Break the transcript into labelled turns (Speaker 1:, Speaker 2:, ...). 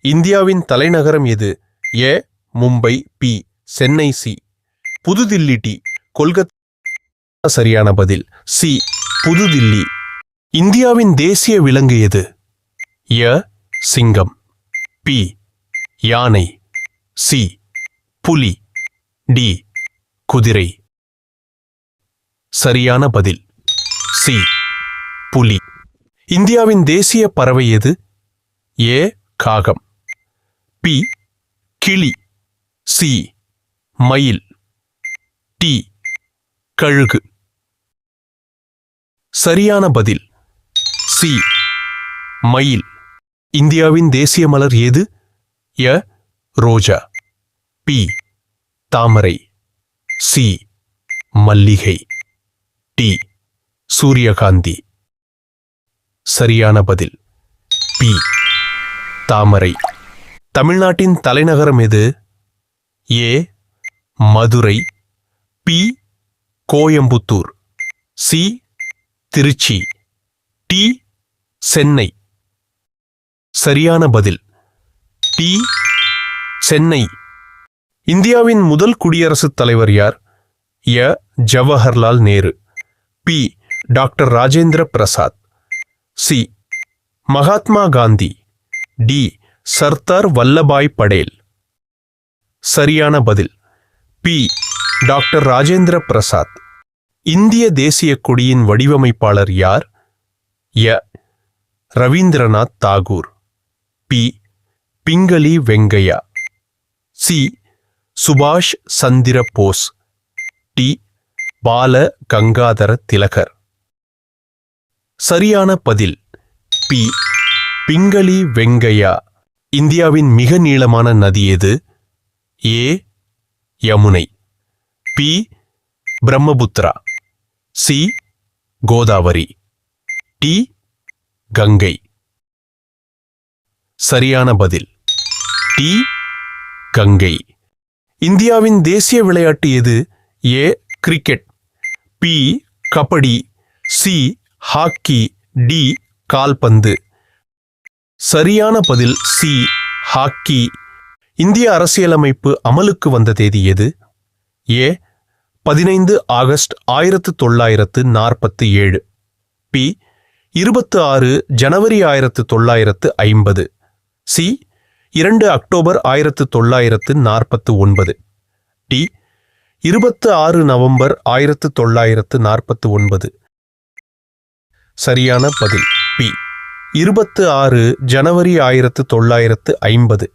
Speaker 1: இந்தியாவின் தலைநகரம் எது? ஏ மும்பை, பி சென்னை, சி புதுதில்லி, டி கொல்கத்தா. சரியான பதில் சி புதுதில்லி. இந்தியாவின் தேசிய விலங்கு எது? ஏ சிங்கம், பி யானை, சி புலி, டி குதிரை. சரியான பதில் சி புலி. இந்தியாவின் தேசிய பறவை எது? ஏ காகம், பி கிளி, சி மயில், டி கழுகு. சரியான பதில் சி மயில். இந்தியாவின் தேசிய மலர் எது? ஏ ரோஜா, பி தாமரை, சி மல்லிகை, டி சூரியகாந்தி. சரியான பதில் பி தாமரை. தமிழ்நாட்டின் தலைநகரம் எது? A Madurai, B Coimbatore, C Trichy, D Chennai. சரியான பதில் டி சென்னை. இந்தியாவின் முதல் குடியரசுத் தலைவர் யார்? A Jawaharlal Nehru, B doctor Rajendra Prasad, C Mahatma Gandhi, D Sardar Vallabhbhai Patel. சரியான பதில் பி டாக்டர் ராஜேந்திர பிரசாத். இந்திய தேசிய கொடியின் வடிவமைப்பாளர் யார்? ஏ ரவீந்திரநாத் தாகூர், பி பிங்களி வெங்கையா, சி சுபாஷ் சந்திர போஸ், டி பால கங்காதர திலகர். சரியான பதில் பி பிங்களி வெங்கையா. இந்தியாவின் மிக நீளமான நதி எது? A Yamuna, B Brahmaputra, C Godavari, D Ganga. சரியான பதில் டி கங்கை. இந்தியாவின் தேசிய விளையாட்டு எது? A cricket, B kabaddi, C hockey, D கால்பந்து. சரியான பதில் சி ஹாக்கி. இந்திய அரசியலமைப்பு அமலுக்கு வந்த தேதி எது? ஏ 15 ஆகஸ்ட் 1947, பி 26 ஜனவரி 1950, சி 2 அக்டோபர் 1949, டி 26 நவம்பர் 1949. சரியான பதில் பி 26 ஜனவரி 1950.